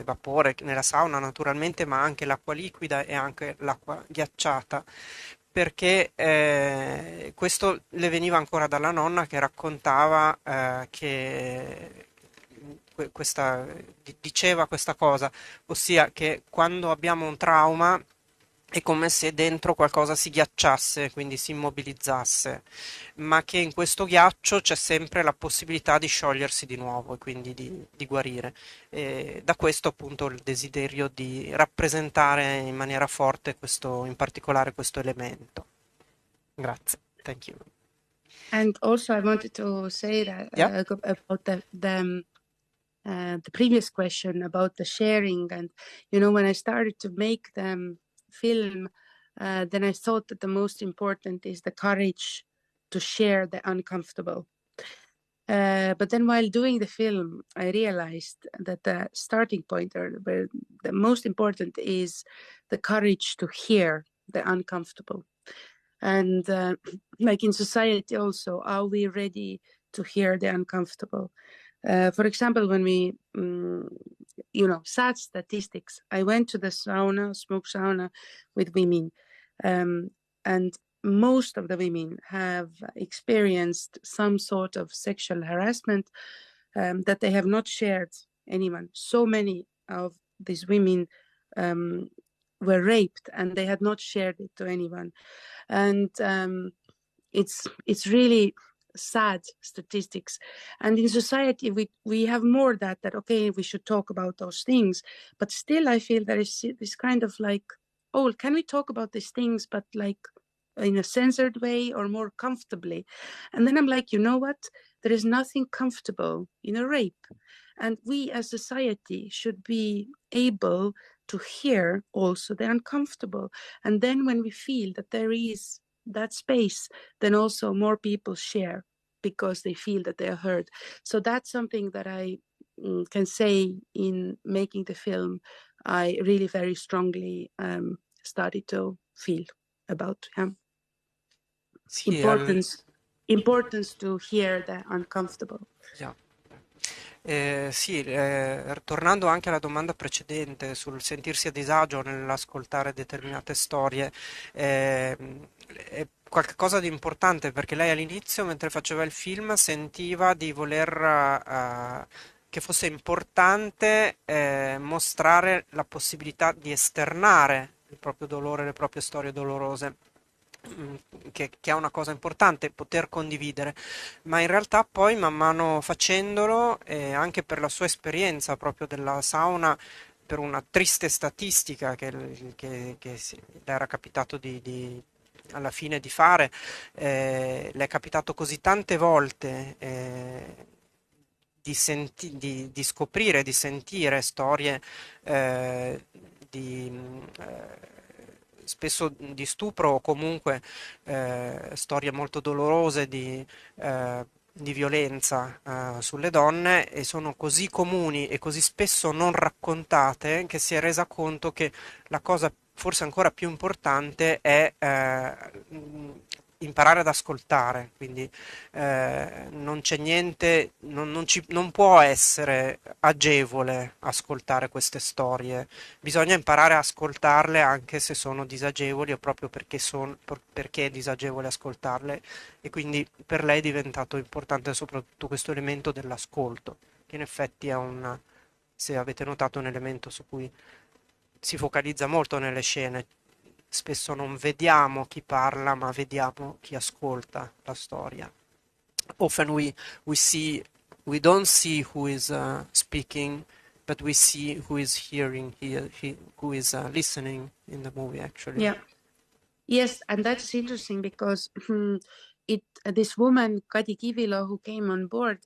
Vapore nella sauna naturalmente, ma anche l'acqua liquida e anche l'acqua ghiacciata, perché questo le veniva ancora dalla nonna, che raccontava che diceva questa cosa, ossia che quando abbiamo un trauma è come se dentro qualcosa si ghiacciasse, quindi si immobilizzasse, ma che in questo ghiaccio c'è sempre la possibilità di sciogliersi di nuovo e quindi di guarire. E da questo appunto il desiderio di rappresentare in maniera forte questo, in particolare questo elemento. Grazie. Thank you. And also I wanted to say that Yeah. about the previous question about the sharing. And when I started to make the film, then I thought that the most important is the courage to share the uncomfortable. But then while doing the film, I realized that the starting point, or where the most important, is the courage to hear the uncomfortable. And like in society also, are we ready to hear the uncomfortable? For example, when we, sad statistics, I went to the sauna, smoke sauna with women, and most of the women have experienced some sort of sexual harassment that they have not shared anyone. So many of these women were raped and they had not shared it to anyone. And it's really sad statistics. And in society, we have more that okay, we should talk about those things, but still I feel there is this kind of like, oh, can we talk about these things, but like in a censored way or more comfortably? And then I'm like, you know what, there is nothing comfortable in a rape, and we as society should be able to hear also the uncomfortable. And then when we feel that there is that space, then also more people share because they feel that they are heard. So that's something that I can say in making the film. I really very strongly started to feel about Sì, importance to hear the uncomfortable. yeah. Sì, tornando anche alla domanda precedente sul sentirsi a disagio nell'ascoltare determinate storie, è qualcosa di importante, perché lei all'inizio, mentre faceva il film, sentiva di voler che fosse importante mostrare la possibilità di esternare il proprio dolore, le proprie storie dolorose. che è una cosa importante poter condividere, ma in realtà poi man mano facendolo, anche per la sua esperienza proprio della sauna, per una triste statistica le era capitato alla fine di fare, le è capitato così tante volte di scoprire, di sentire storie eh, di, spesso di stupro o comunque storie molto dolorose di violenza sulle donne, e sono così comuni e così spesso non raccontate, che si è resa conto che la cosa forse ancora più importante è imparare ad ascoltare. Quindi non c'è niente, non può essere agevole ascoltare queste storie, bisogna imparare a ascoltarle anche se sono disagevoli, o proprio perché è disagevole ascoltarle, e quindi per lei è diventato importante soprattutto questo elemento dell'ascolto, che in effetti è se avete notato, un elemento su cui si focalizza molto nelle scene. Spesso non vediamo chi parla, ma vediamo chi ascolta la storia. Often we don't see who is speaking, but we see who is hearing, who is listening in the movie actually. Yeah. Yes, and that's interesting because this woman Kadi Kivilo who came on board,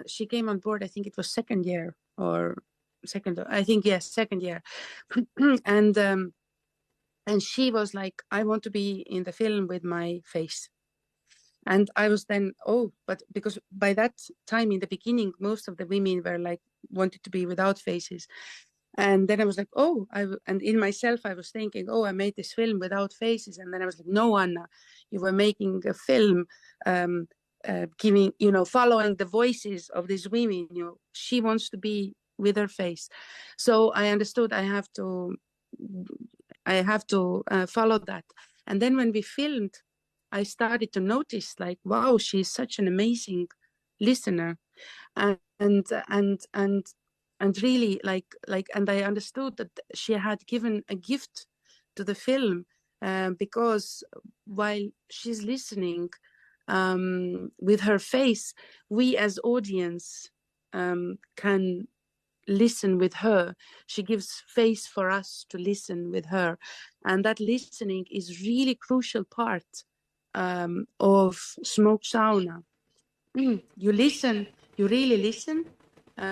she came on board. I think it was second year or second. I think yes, second year, and she was like, I want to be in the film with my face. And I was then, but because by that time in the beginning, most of the women were like, wanted to be without faces. And then I was like, and in myself, I was thinking, I made this film without faces. And then I was like, no, Anna, you were making a film, giving, following the voices of these women. She wants to be with her face. So I understood I have to follow that. And then when we filmed, I started to notice, like, wow, she's such an amazing listener, and really and I understood that she had given a gift to the film, because while she's listening with her face, we as audience can listen with her. She gives face for us to listen with her, and that listening is really crucial part of smoke sauna. You listen, you really listen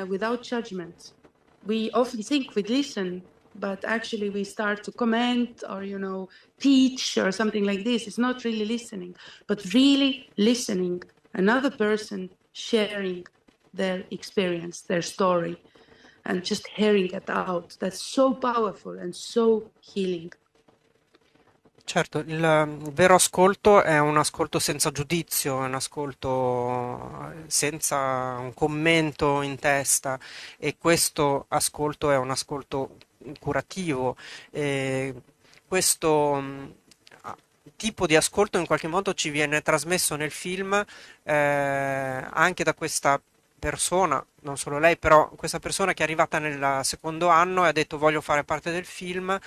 without judgment. We often think we listen, but actually we start to comment or, teach or something like this. It's not really listening, but really listening, another person sharing their experience, their story, and just hearing it out. That's so powerful and so healing. Certo, il vero ascolto è un ascolto senza giudizio, è un ascolto senza un commento in testa, e questo ascolto è un ascolto curativo. E questo tipo di ascolto in qualche modo ci viene trasmesso nel film, anche da questa persona, non solo lei, però questa persona che è arrivata nel secondo anno e ha detto: voglio fare parte del film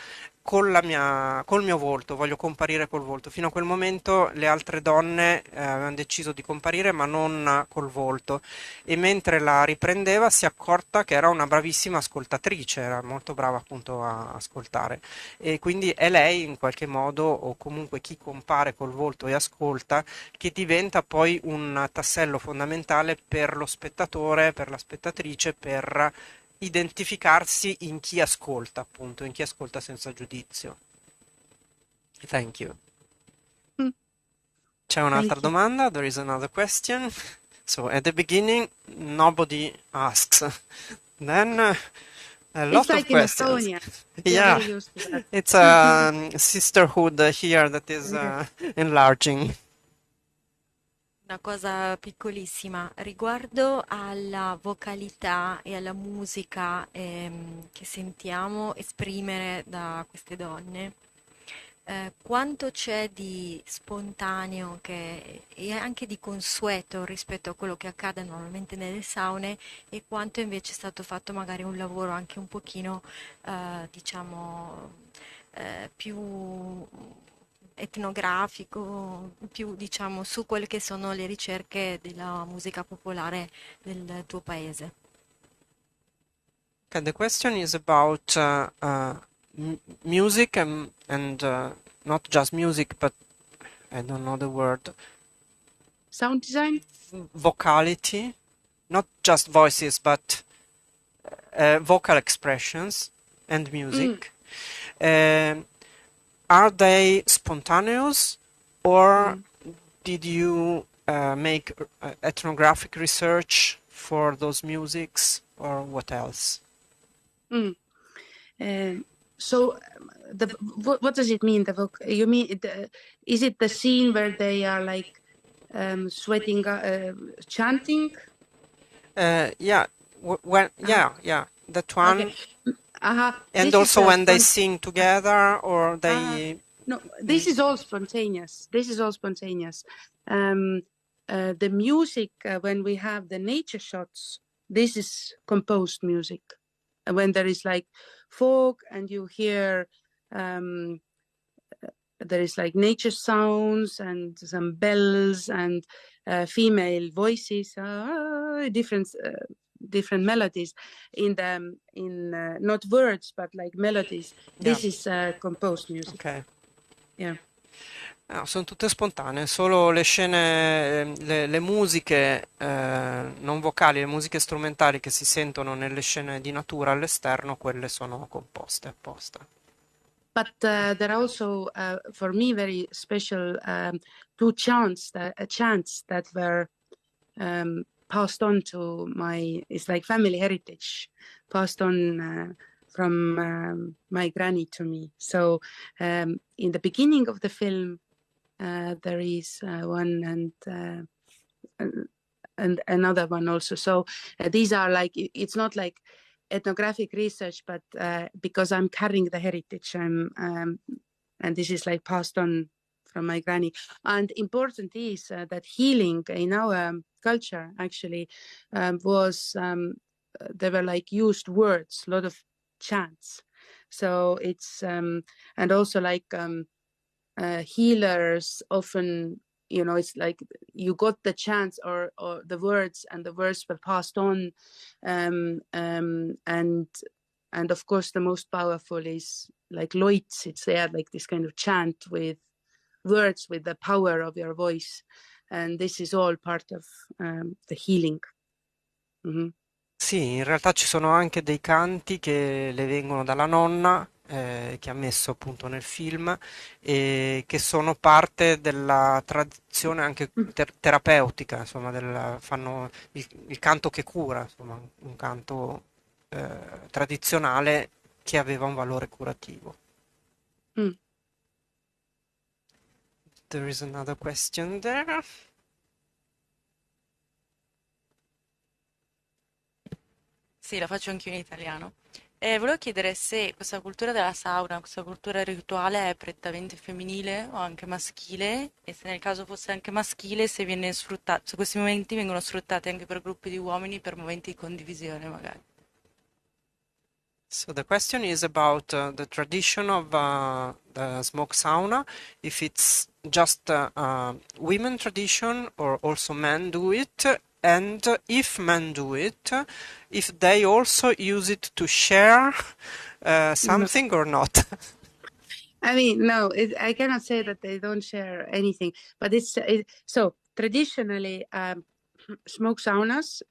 col mio volto, voglio comparire col volto. Fino a quel momento le altre donne avevano deciso di comparire, ma non col volto, e mentre la riprendeva si è accorta che era una bravissima ascoltatrice, era molto brava appunto a ascoltare, e quindi è lei in qualche modo, o comunque chi compare col volto e ascolta, che diventa poi un tassello fondamentale per lo spettatore, per la spettatrice, per identificarsi in chi ascolta, appunto, in chi ascolta senza giudizio. Thank you. C'è un'altra domanda? There is another question. So at the beginning nobody asks. Then a lot of questions. Yeah, it's a sisterhood here that is enlarging. Una cosa piccolissima riguardo alla vocalità e alla musica che sentiamo esprimere da queste donne. Quanto c'è di spontaneo e anche di consueto rispetto a quello che accade normalmente nelle saune, e quanto invece è stato fatto magari un lavoro anche un pochino, diciamo, più etnografico, più diciamo su quelle che sono le ricerche della musica popolare del tuo paese. Okay, the question is about music and not just music, but I don't know the word. Sound design? Vocality, not just voices, but vocal expressions and music. Are they spontaneous, or did you make ethnographic research for those musics, or what else? So, what does it mean? You mean is it the scene where they are like sweating, chanting? Yeah, that one. Okay. And This also is, when they sing together, or they. No, this is all spontaneous. This is all spontaneous. The music, when we have the nature shots, this is composed music. When there is like fog and you hear there is like nature sounds and some bells and female voices, different melodies in not words but like melodies. This is composed music. Okay. Yeah. No, sono tutte spontanee, solo le scene, le musiche non vocali, le musiche strumentali che si sentono nelle scene di natura all'esterno, quelle sono composte apposta. But there are also, for me, very special two chants that were passed on to it's like family heritage, passed on from my granny to me. So in the beginning of the film, there is one and another one also. So these are like, it's not like ethnographic research, but because I'm carrying the heritage, and this is like passed on from my granny. And important is that healing in our culture actually was, there were like used words, a lot of chants. So it's, and also like healers often, it's like you got the chants or the words, and the words were passed on, and of course the most powerful is like loits. It's there like this kind of chant with words, with the power of your voice, and this is all part of the healing. Sì, in realtà ci sono anche dei canti che le vengono dalla nonna, che ha messo appunto nel film, e che sono parte della tradizione anche terapeutica, insomma, fanno il canto che cura, insomma, un canto tradizionale che aveva un valore curativo. There is another question there. Sì, la faccio anche in italiano. Volevo chiedere se questa cultura della sauna, questa cultura rituale è prettamente femminile o anche maschile, e se nel caso fosse anche maschile, se viene sfruttato, se questi momenti vengono sfruttati anche per gruppi di uomini per momenti di condivisione, magari. So the question is about the tradition of the smoke sauna, if it's just a women tradition or also men do it, and if men do it, if they also use it to share something or not. I mean, no, I cannot say that they don't share anything, but so traditionally smoke saunas.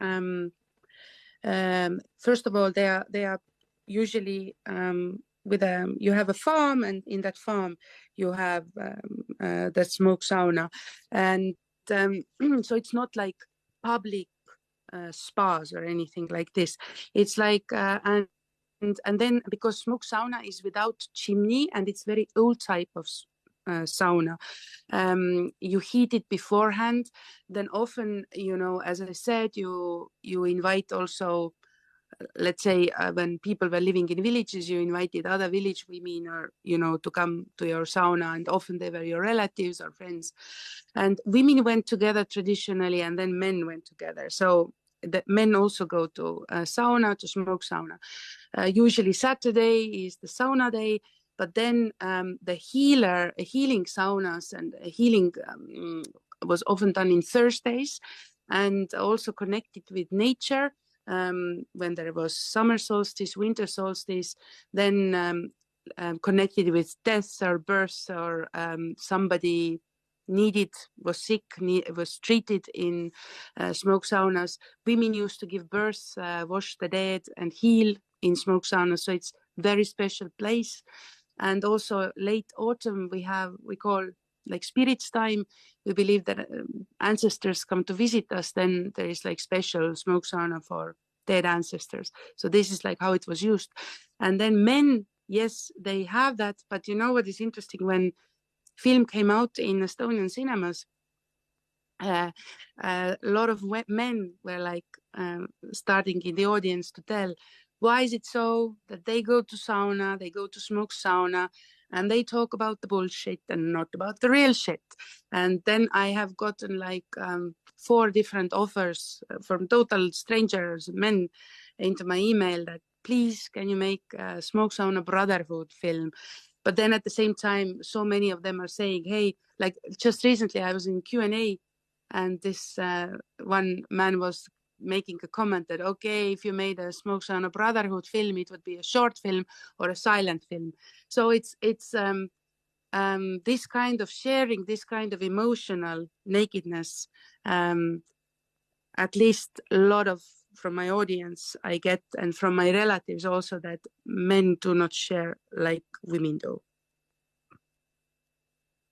First of all, they are usually with you have a farm, and in that farm you have the smoke sauna, and so it's not like public spas or anything like this. It's like and then because smoke sauna is without chimney, and it's very old type of sauna, you heat it beforehand. Then often, as I said, you invite also, let's say when people were living in villages, you invited other village women or to come to your sauna, and often they were your relatives or friends, and women went together traditionally, and then men went together. So the men also go to sauna, to smoke sauna. Usually Saturday is the sauna day, but then the healing saunas and healing was often done in Thursdays, and also connected with nature. When there was summer solstice, winter solstice, then connected with death or birth, or somebody was sick, was treated in smoke saunas. Women used to give birth, wash the dead, and heal in smoke saunas. So it's very special place. And also late autumn, we call like spirits time. We believe that ancestors come to visit us. Then there is like special smoke sauna for dead ancestors. So this is like how it was used. And then men, yes, they have that. But you know what is interesting? When film came out in Estonian cinemas, a lot of men were like starting in the audience to tell, why is it so that they go to sauna, they go to smoke sauna, and they talk about the bullshit and not about the real shit. And then I have gotten like 4 different offers from total strangers, men, into my email that, please, can you make a smoke sauna brotherhood film? But then at the same time, so many of them are saying, hey, like just recently I was in Q&A, and this one man was making a comment that, okay, if you made a smoke sauna brotherhood film, it would be a short film or a silent film. So it's this kind of sharing, this kind of emotional nakedness, at least a lot of from my audience I get, and from my relatives also, that men do not share like women do.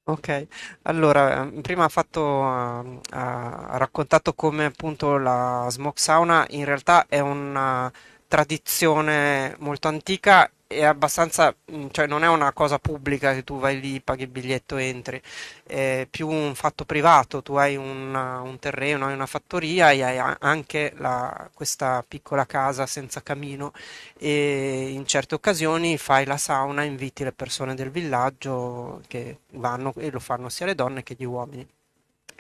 Ok, allora prima ha raccontato come appunto la smoke sauna in realtà è una tradizione molto antica e abbastanza, cioè non è una cosa pubblica che tu vai lì, paghi il biglietto, entri, è più un fatto privato, tu hai un terreno, hai una fattoria e hai anche questa piccola casa senza camino e in certe occasioni fai la sauna, inviti le persone del villaggio che vanno e lo fanno sia le donne che gli uomini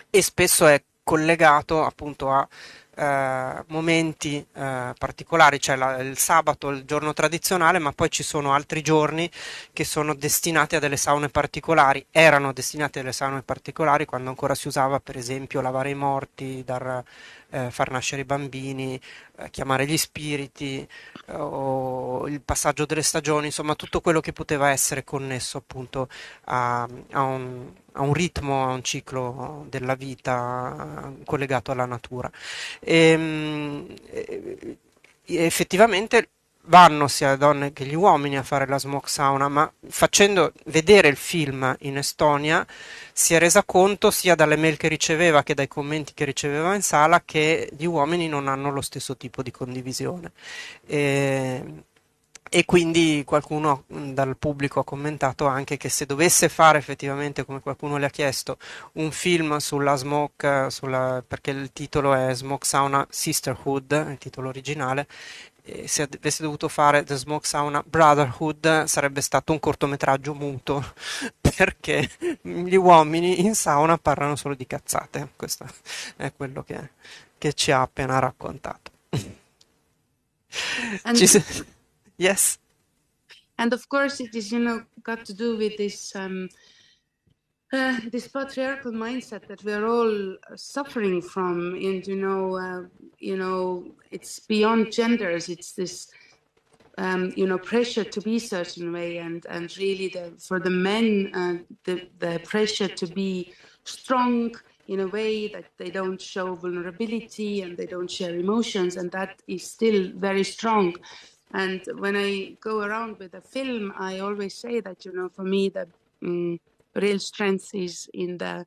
e spesso è collegato appunto a momenti particolari, cioè il sabato è il giorno tradizionale, ma poi ci sono altri giorni che sono destinati a delle saune particolari, erano destinati a delle saune particolari quando ancora si usava per esempio lavare i morti, far nascere i bambini, chiamare gli spiriti o il passaggio delle stagioni, insomma tutto quello che poteva essere connesso appunto a un ritmo, a un ciclo della vita collegato alla natura. Effettivamente vanno sia le donne che gli uomini a fare la smoke sauna, ma facendo vedere il film in Estonia si è resa conto sia dalle mail che riceveva che dai commenti che riceveva in sala che gli uomini non hanno lo stesso tipo di condivisione. E, e quindi qualcuno dal pubblico ha commentato anche che se dovesse fare effettivamente, come qualcuno le ha chiesto, un film sulla smoke, perché il titolo è Smoke Sauna Sisterhood, il titolo originale, e se avesse dovuto fare The Smoke Sauna Brotherhood sarebbe stato un cortometraggio muto perché gli uomini in sauna parlano solo di cazzate. Questo è quello che ci ha appena raccontato. Yes. And of course it is, got to do with this this patriarchal mindset that we're all suffering from, and it's beyond genders. It's this pressure to be a certain way, and really for the men, the pressure to be strong in a way that they don't show vulnerability and they don't share emotions, and that is still very strong. And when I go around with a film, I always say that, for me, the real strength is in the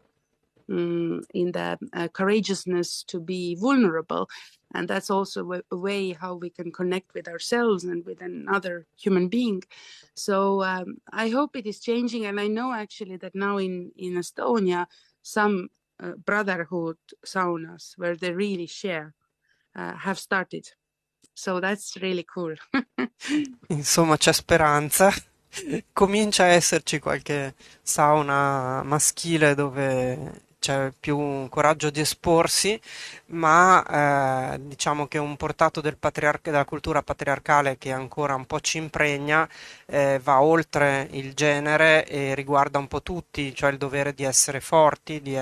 courageousness to be vulnerable. And that's also a way how we can connect with ourselves and with another human being. So I hope it is changing. And I know actually that now in Estonia, some brotherhood saunas where they really share have started. So that's really cool. Insomma, c'è speranza. Comincia a esserci qualche sauna maschile dove c'è più coraggio di esporsi, ma diciamo che un portato della cultura patriarcale che ancora un po' ci impregna va oltre il genere e riguarda un po' tutti, cioè il dovere di essere forti, di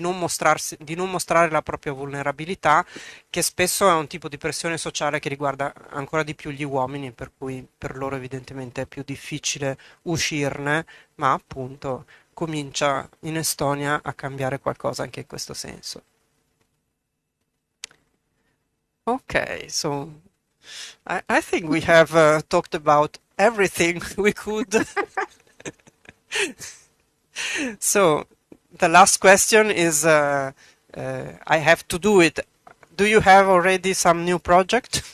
non mostrarsi, di non mostrare la propria vulnerabilità, che spesso è un tipo di pressione sociale che riguarda ancora di più gli uomini, per cui per loro evidentemente è più difficile uscirne, ma appunto comincia in Estonia a cambiare qualcosa anche in questo senso. Okay, so I think we have talked about everything we could. So the last question is I have to do it. Do you have already some new project?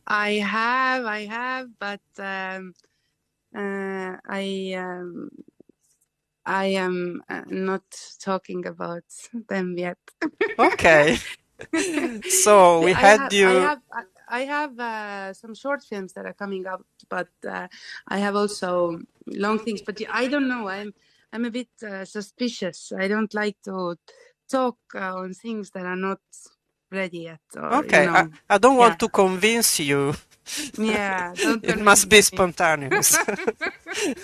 I have, but I am not talking about them yet. Okay. So we had you. I have some short films that are coming up, but I have also long things. But I don't know. I'm a bit suspicious. I don't like to talk on things that are not ready yet. Or, Okay, you know. I don't want Yeah. to convince you. Yeah, don't It must be convince me. spontaneous.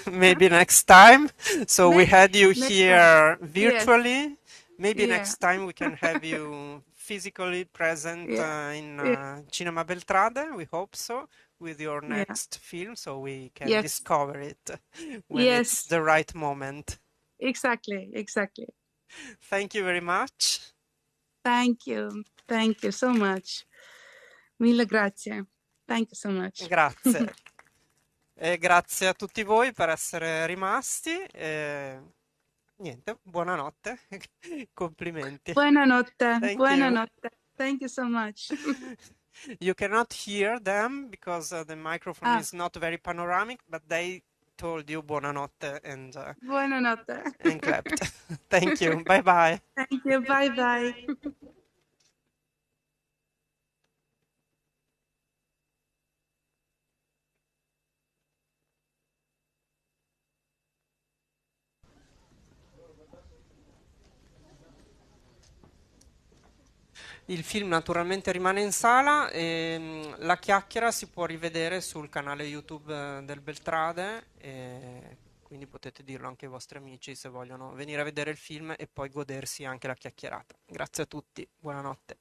Maybe next time. So we had you Next here time. virtually. Maybe Yeah. next time we can have you physically present Yeah. in Yeah. Cinema Beltrade. We hope so, with your Yeah. next film, so we can Yes. discover it when it's Yes. the right moment. Exactly. Thank you very much. Thank you so much. Mille grazie. Thank you so much. Grazie. E grazie a tutti voi per essere rimasti. Niente, buonanotte. Complimenti. Buonanotte. Thank you. Buonanotte. Thank you so much. You cannot hear them because the microphone is not very panoramic, but they told you buonanotte Buonanotte. and clapped. Thank you. Bye bye. Thank you. Bye bye. Il film naturalmente rimane in sala e la chiacchiera si può rivedere sul canale YouTube del Beltrade, e quindi potete dirlo anche ai vostri amici se vogliono venire a vedere il film e poi godersi anche la chiacchierata. Grazie a tutti, buonanotte.